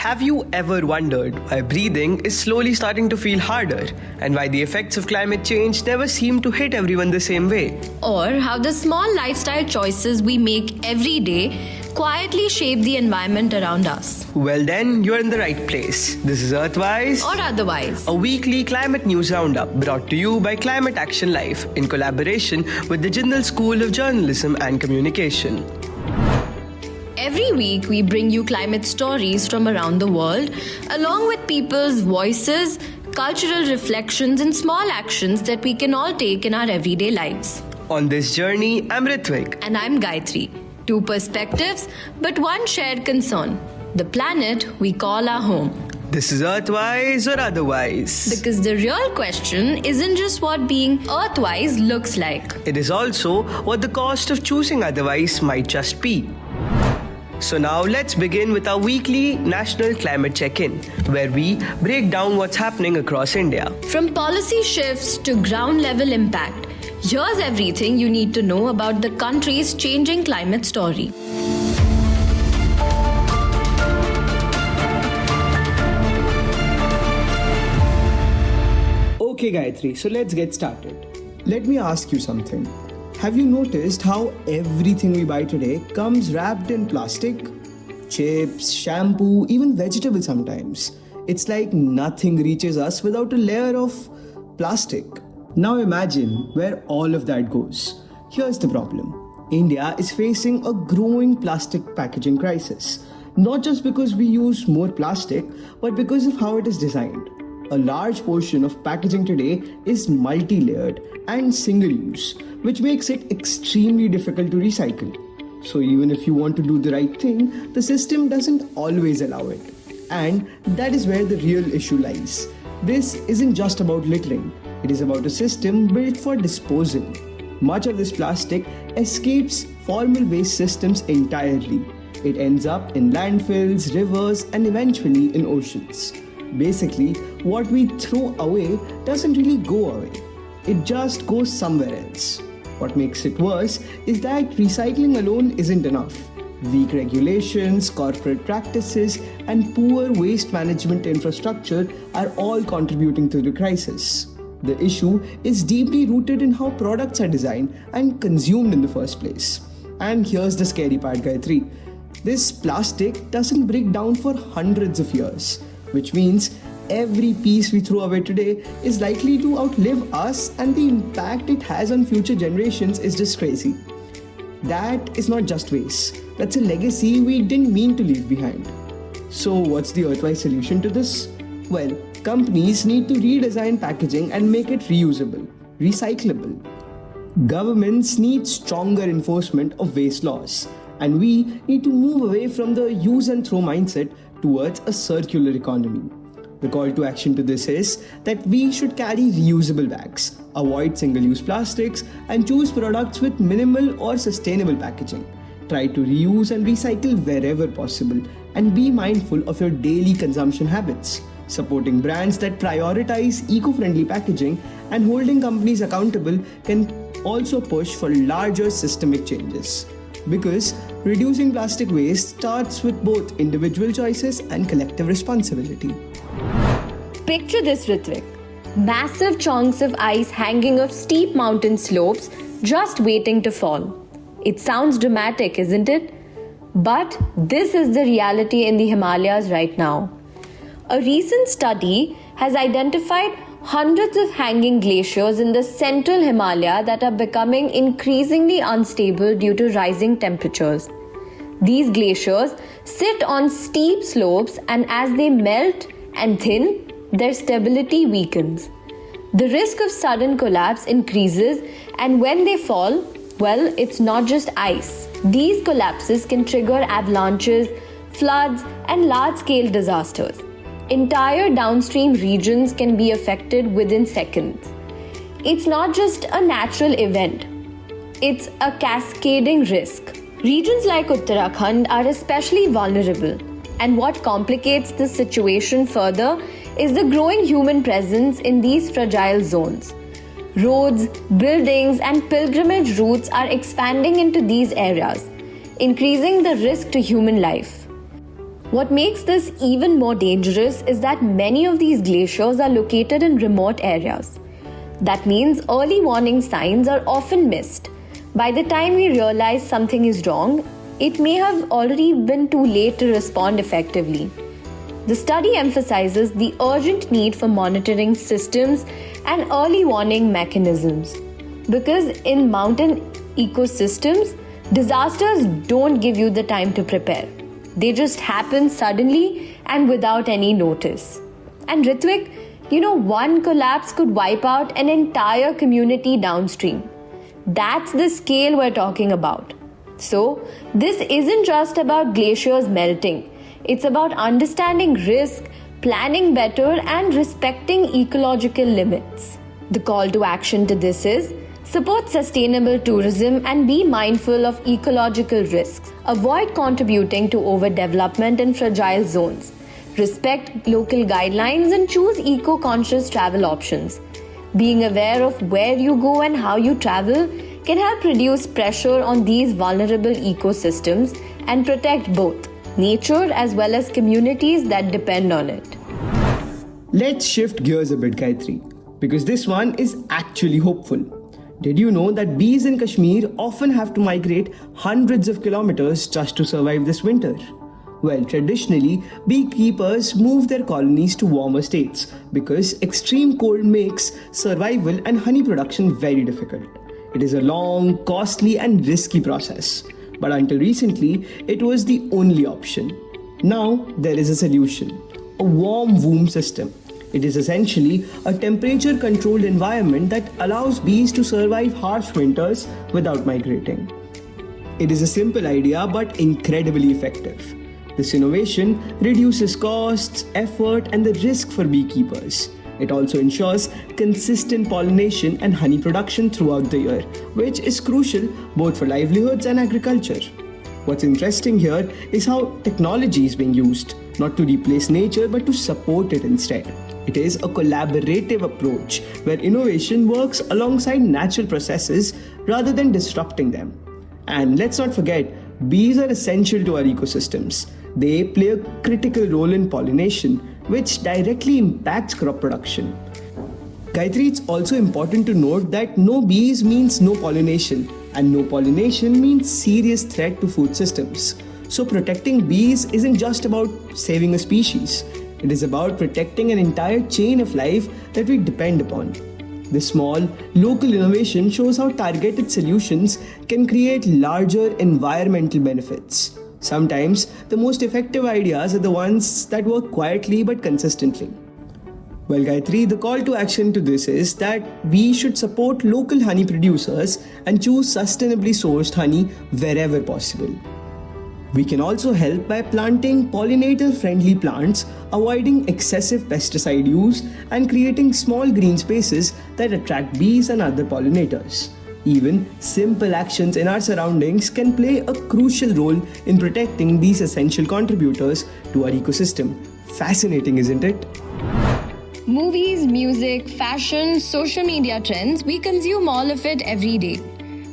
Have you ever wondered why breathing is slowly starting to feel harder and why the effects of climate change never seem to hit everyone the same way? Or how the small lifestyle choices we make every day quietly shape the environment around us? Well then, you're in the right place. This is Earthwise Or otherwise. a weekly climate news roundup brought to you by Climate Action Life in collaboration with the Jindal School of Journalism and Communication. Every week, we bring you climate stories from around the world, along with people's voices, cultural reflections, and small actions that we can all take in our everyday lives. On this journey, I'm Ritvik. And I'm Gayatri. Two perspectives, but one shared concern: the planet we call our home. This is Earthwise or otherwise. Because the real question isn't just what being Earthwise looks like. It is also what the cost of choosing otherwise might just be. So now let's begin with our weekly National Climate Check-in, where we break down what's happening across India. From policy shifts to ground level impact, here's everything you need to know about the country's changing climate story. Okay, Gayatri, so let's get started. Let me ask you something. Have you noticed how everything we buy today comes wrapped in plastic? Chips, shampoo, even vegetables sometimes. It's like nothing reaches us without a layer of plastic. Now imagine where all of that goes. Here's the problem. India is facing a growing plastic packaging crisis. Not just because we use more plastic, but because of how it is designed. A large portion of packaging today is multi-layered and single-use, which makes it extremely difficult to recycle. So even if you want to do the right thing, the system doesn't always allow it. And that is where the real issue lies. This isn't just about littering. It is about a system built for disposal. Much of this plastic escapes formal waste systems entirely. It ends up in landfills, rivers, and eventually in oceans. Basically, what we throw away doesn't really go away. It just goes somewhere else. What makes it worse is that recycling alone isn't enough. Weak regulations, corporate practices, and poor waste management infrastructure are all contributing to the crisis. The issue is deeply rooted in how products are designed and consumed in the first place. And here's the scary part, Gayatri. This plastic doesn't break down for hundreds of years, which means every piece we throw away today is likely to outlive us, and the impact it has on future generations is just crazy. That is not just waste. That's a legacy we didn't mean to leave behind. So what's the Earthwise solution to this? Well, companies need to redesign packaging and make it reusable, recyclable. Governments need stronger enforcement of waste laws. And we need to move away from the use and throw mindset towards a circular economy. The call to action to this is that we should carry reusable bags, avoid single-use plastics, and choose products with minimal or sustainable packaging. Try to reuse and recycle wherever possible, and be mindful of your daily consumption habits. Supporting brands that prioritize eco-friendly packaging and holding companies accountable can also push for larger systemic changes. Because reducing plastic waste starts with both individual choices and collective responsibility. Picture this, Ritvik. Massive chunks of ice hanging off steep mountain slopes, just waiting to fall. It sounds dramatic, isn't it? But this is the reality in the Himalayas right now. A recent study has identified hundreds of hanging glaciers in the central Himalaya that are becoming increasingly unstable due to rising temperatures. These glaciers sit on steep slopes, and as they melt and thin, their stability weakens. The risk of sudden collapse increases, and when they fall, well, it's not just ice. These collapses can trigger avalanches, floods, and large-scale disasters. Entire downstream regions can be affected within seconds. It's not just a natural event, it's a cascading risk. Regions like Uttarakhand are especially vulnerable, and what complicates the situation further is the growing human presence in these fragile zones. Roads, buildings, and pilgrimage routes are expanding into these areas, increasing the risk to human life. What makes this even more dangerous is that many of these glaciers are located in remote areas. That means early warning signs are often missed. By the time we realize something is wrong, it may have already been too late to respond effectively. The study emphasizes the urgent need for monitoring systems and early warning mechanisms. Because in mountain ecosystems, disasters don't give you the time to prepare. They just happen suddenly and without any notice. And Ritvik, one collapse could wipe out an entire community downstream. That's the scale we're talking about. So, this isn't just about glaciers melting. It's about understanding risk, planning better, and respecting ecological limits. The call to action to this is support sustainable tourism and be mindful of ecological risks. Avoid contributing to overdevelopment in fragile zones. Respect local guidelines and choose eco-conscious travel options. Being aware of where you go and how you travel can help reduce pressure on these vulnerable ecosystems and protect both nature as well as communities that depend on it. Let's shift gears a bit, Gayatri, because this one is actually hopeful. Did you know that bees in Kashmir often have to migrate hundreds of kilometers just to survive this winter? Well, traditionally, beekeepers move their colonies to warmer states because extreme cold makes survival and honey production very difficult. It is a long, costly and risky process. But until recently, it was the only option. Now, there is a solution. A warm womb system. It is essentially a temperature-controlled environment that allows bees to survive harsh winters without migrating. It is a simple idea but incredibly effective. This innovation reduces costs, effort, and the risk for beekeepers. It also ensures consistent pollination and honey production throughout the year, which is crucial both for livelihoods and agriculture. What's interesting here is how technology is being used, not to replace nature but to support it instead. It is a collaborative approach where innovation works alongside natural processes rather than disrupting them. And let's not forget, bees are essential to our ecosystems. They play a critical role in pollination, which directly impacts crop production. Gayatri, it's also important to note that no bees means no pollination, and no pollination means serious threat to food systems. So protecting bees isn't just about saving a species. It is about protecting an entire chain of life that we depend upon. This small, local innovation shows how targeted solutions can create larger environmental benefits. Sometimes, the most effective ideas are the ones that work quietly but consistently. Well, Gayatri, the call to action to this is that we should support local honey producers and choose sustainably sourced honey wherever possible. We can also help by planting pollinator-friendly plants, avoiding excessive pesticide use, and creating small green spaces that attract bees and other pollinators. Even simple actions in our surroundings can play a crucial role in protecting these essential contributors to our ecosystem. Fascinating, isn't it? Movies, music, fashion, social media trends, we consume all of it every day.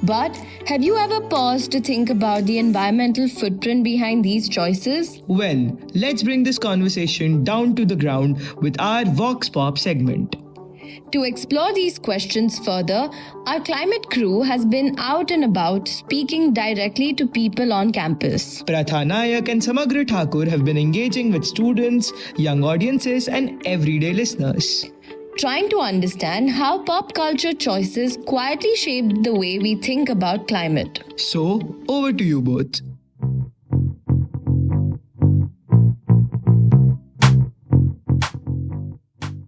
But have you ever paused to think about the environmental footprint behind these choices? Well, let's bring this conversation down to the ground with our Vox Pop segment. To explore these questions further, our climate crew has been out and about speaking directly to people on campus. Pratha, Nayak and Samagra Thakur have been engaging with students, young audiences and everyday listeners, trying to understand how pop culture choices quietly shaped the way we think about climate. So, over to you both.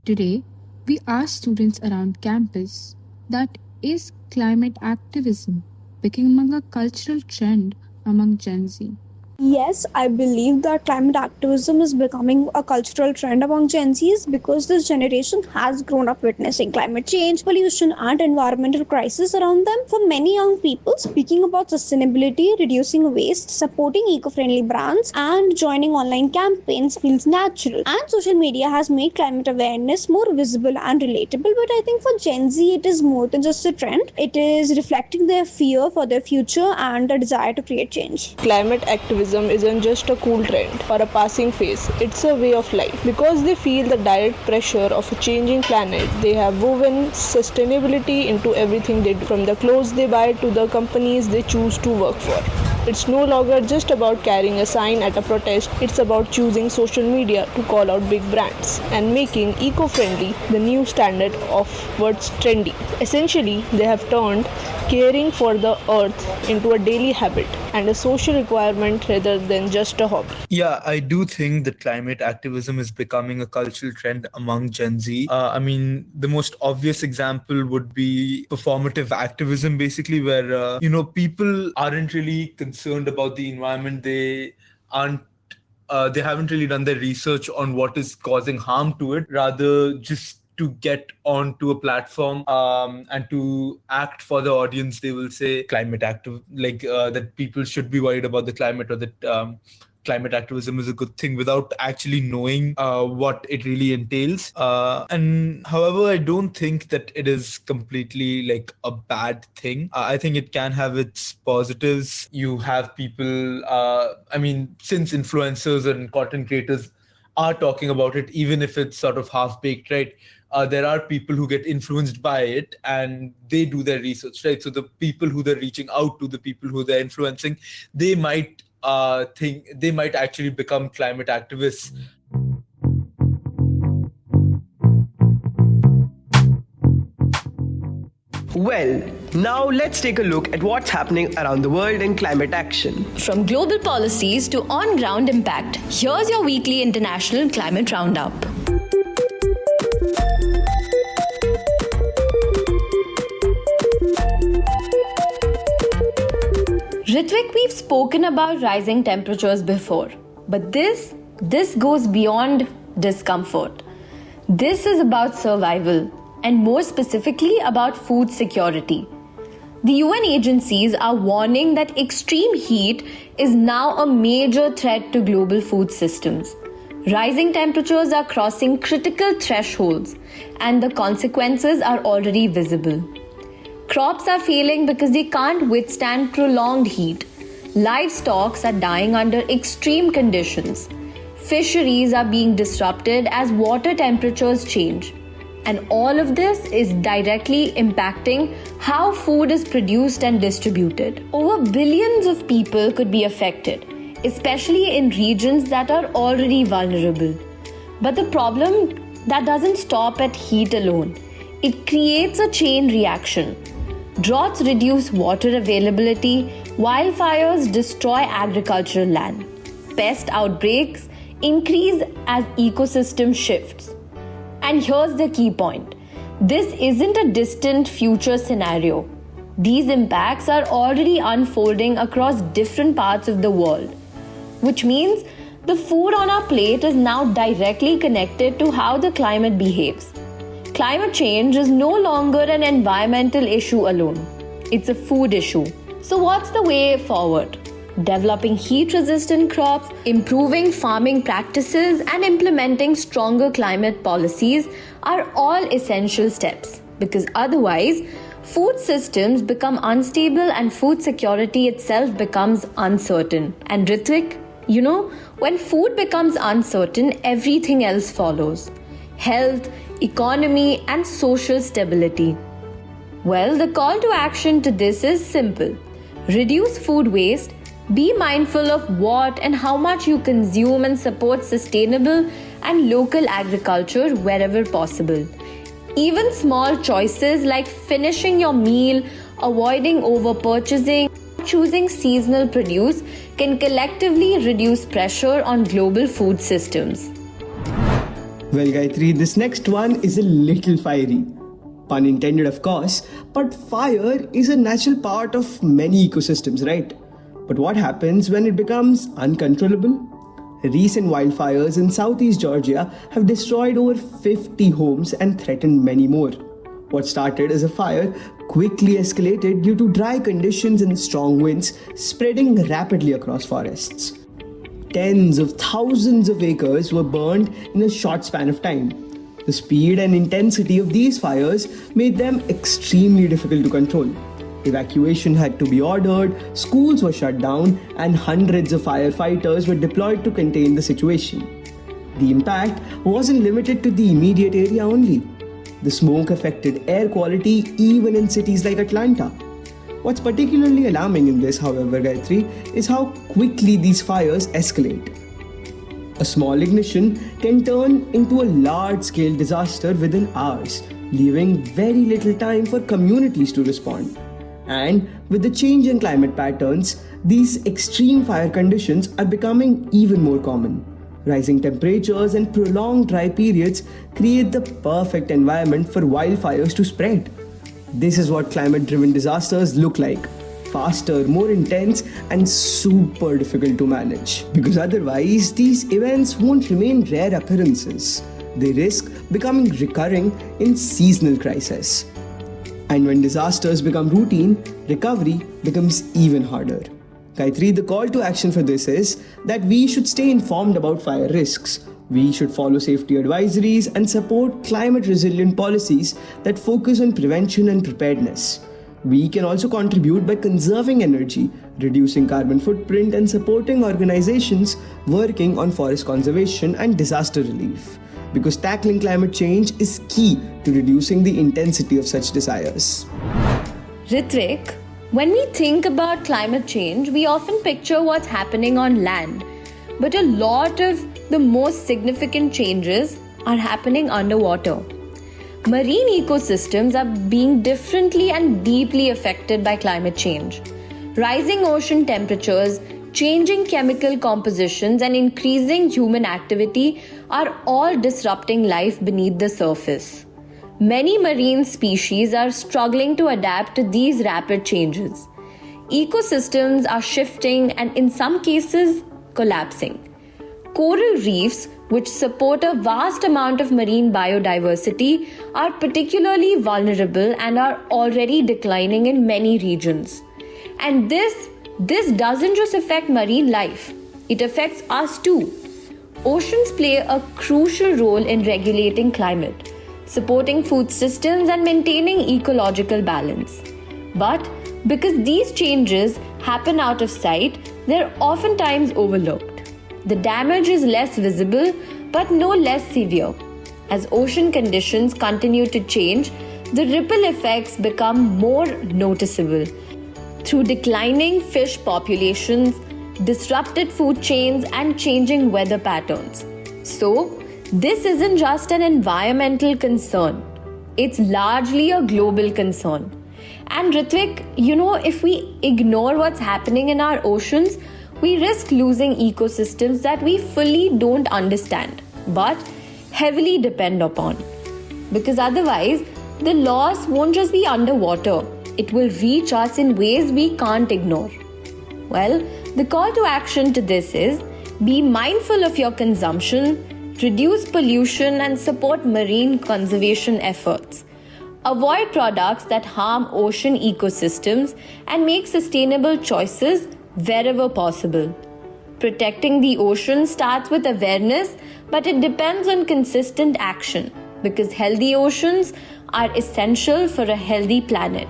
Today, we asked students around campus that is climate activism becoming a cultural trend among Gen Z? Yes, I believe that climate activism is becoming a cultural trend among Gen Zs because this generation has grown up witnessing climate change, pollution, and environmental crisis around them. For many young people, speaking about sustainability, reducing waste, supporting eco-friendly brands, and joining online campaigns feels natural. And social media has made climate awareness more visible and relatable. But I think for Gen Z, it is more than just a trend. It is reflecting their fear for their future and a desire to create change. Climate activism activism isn't just a cool trend or a passing phase, it's a way of life. Because they feel the direct pressure of a changing planet, they have woven sustainability into everything they do, from the clothes they buy to the companies they choose to work for. It's no longer just about carrying a sign at a protest, it's about choosing social media to call out big brands and making eco-friendly the new standard of what's trendy. Essentially, they have turned caring for the earth into a daily habit and a social requirement rather than just a hobby. Yeah, I do think that climate activism is becoming a cultural trend among Gen Z. The most obvious example would be performative activism, basically, where, people aren't really concerned about the environment. They haven't really done their research on what is causing harm to it, rather just to get onto a platform and to act for the audience. They will say climate active, that people should be worried about the climate, or that climate activism is a good thing, without actually knowing what it really entails. And however, I don't think that it is completely like a bad thing. I think it can have its positives. You have people, since influencers and content creators are talking about it, even if it's sort of half-baked, right? There are people who get influenced by it and they do their research, right? So the people who they're reaching out to, the people who they're influencing, they might actually become climate activists. Well, now let's take a look at what's happening around the world in climate action. From global policies to on-ground impact, here's your weekly international climate roundup. Ritvik, we've spoken about rising temperatures before, but this goes beyond discomfort. This is about survival, and more specifically about food security. The UN agencies are warning that extreme heat is now a major threat to global food systems. Rising temperatures are crossing critical thresholds, and the consequences are already visible. Crops are failing because they can't withstand prolonged heat. Livestock are dying under extreme conditions. Fisheries are being disrupted as water temperatures change. And all of this is directly impacting how food is produced and distributed. Over billions of people could be affected, especially in regions that are already vulnerable. But the problem that doesn't stop at heat alone. It creates a chain reaction. Droughts reduce water availability, wildfires destroy agricultural land. Pest outbreaks increase as ecosystem shifts. And here's the key point. This isn't a distant future scenario. These impacts are already unfolding across different parts of the world, which means the food on our plate is now directly connected to how the climate behaves. Climate change is no longer an environmental issue alone. It's a food issue. So what's the way forward? Developing heat-resistant crops, improving farming practices, and implementing stronger climate policies are all essential steps, because otherwise, food systems become unstable and food security itself becomes uncertain. And Ritvik, when food becomes uncertain, everything else follows. Health, economy, and social stability. Well, the call to action to this is simple. Reduce food waste. Be mindful of what and how much you consume and support sustainable and local agriculture wherever possible. Even small choices like finishing your meal, avoiding over-purchasing, choosing seasonal produce can collectively reduce pressure on global food systems. Well, Gayatri, this next one is a little fiery. Pun intended, of course, but fire is a natural part of many ecosystems, right? But what happens when it becomes uncontrollable? Recent wildfires in southeast Georgia have destroyed over 50 homes and threatened many more. What started as a fire quickly escalated due to dry conditions and strong winds spreading rapidly across forests. Tens of thousands of acres were burned in a short span of time. The speed and intensity of these fires made them extremely difficult to control. Evacuation had to be ordered, schools were shut down, and hundreds of firefighters were deployed to contain the situation. The impact wasn't limited to the immediate area only. The smoke affected air quality even in cities like Atlanta. What's particularly alarming in this, however, Gayatri, is how quickly these fires escalate. A small ignition can turn into a large-scale disaster within hours, leaving very little time for communities to respond. And with the change in climate patterns, these extreme fire conditions are becoming even more common. Rising temperatures and prolonged dry periods create the perfect environment for wildfires to spread. This is what climate-driven disasters look like. Faster, more intense, and super difficult to manage. Because otherwise, these events won't remain rare occurrences. They risk becoming recurring in seasonal crises. And when disasters become routine, recovery becomes even harder. Gayatri, the call to action for this is that we should stay informed about fire risks. We should follow safety advisories and support climate-resilient policies that focus on prevention and preparedness. We can also contribute by conserving energy, reducing carbon footprint, and supporting organizations working on forest conservation and disaster relief. Because tackling climate change is key to reducing the intensity of such disasters. Ritvik, when we think about climate change, we often picture what's happening on land. But a lot of the most significant changes are happening underwater. Marine ecosystems are being differently and deeply affected by climate change. Rising ocean temperatures, changing chemical compositions, and increasing human activity are all disrupting life beneath the surface. Many marine species are struggling to adapt to these rapid changes. Ecosystems are shifting and, in some cases, collapsing. Coral reefs, which support a vast amount of marine biodiversity, are particularly vulnerable and are already declining in many regions. And this doesn't just affect marine life, it affects us too. Oceans play a crucial role in regulating climate, supporting food systems and maintaining ecological balance. But because these changes happen out of sight, they're oftentimes overlooked. The damage is less visible but no less severe. As ocean conditions continue to change, the ripple effects become more noticeable through declining fish populations, disrupted food chains, and changing weather patterns. So, this isn't just an environmental concern, it's largely a global concern. And Ritvik, if we ignore what's happening in our oceans, we risk losing ecosystems that we fully don't understand, but heavily depend upon. Because otherwise, the loss won't just be underwater, it will reach us in ways we can't ignore. Well, the call to action to this is be mindful of your consumption, reduce pollution, and support marine conservation efforts. Avoid products that harm ocean ecosystems and make sustainable choices wherever possible. Protecting the ocean starts with awareness, but it depends on consistent action because healthy oceans are essential for a healthy planet.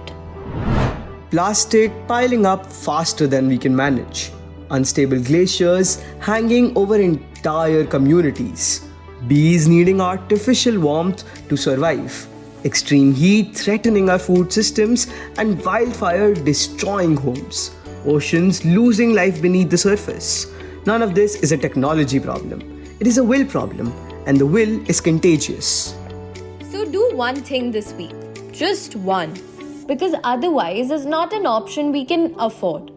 Plastic piling up faster than we can manage. Unstable glaciers hanging over entire communities. Bees needing artificial warmth to survive. Extreme heat threatening our food systems and wildfire destroying homes. Oceans losing life beneath the surface. None of this is a technology problem. It is a will problem, and the will is contagious. So do one thing this week. Just one. Because otherwise it's not an option we can afford.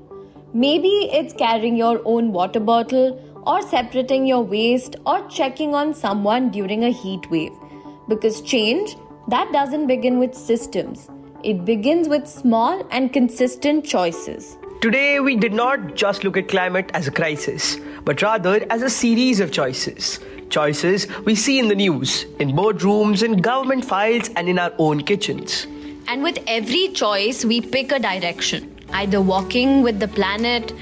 Maybe it's carrying your own water bottle, or separating your waste, or checking on someone during a heat wave. Because change, that doesn't begin with systems. It begins with small and consistent choices. Today, we did not just look at climate as a crisis, but rather as a series of choices. Choices we see in the news, in boardrooms, in government files, and in our own kitchens. And with every choice, we pick a direction, either walking with the planet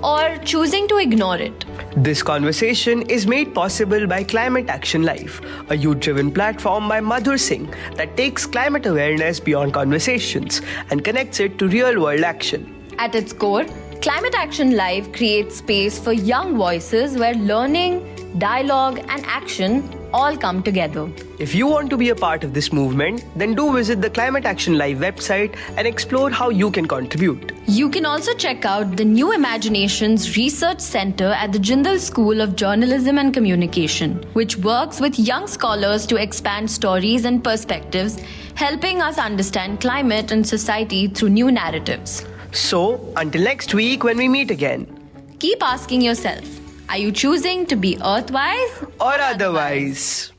or choosing to ignore it. This conversation is made possible by Climate Action Live, a youth-driven platform by Madhur Singh that takes climate awareness beyond conversations and connects it to real-world action. At its core, Climate Action Live creates space for young voices where learning, dialogue, and action all come together. If you want to be a part of this movement, then do visit the Climate Action Live website and explore how you can contribute. You can also check out the New Imaginations Research Center at the Jindal School of Journalism and Communication, which works with young scholars to expand stories and perspectives, helping us understand climate and society through new narratives. So, until next week when we meet again. Keep asking yourself, are you choosing to be Earthwise Or otherwise.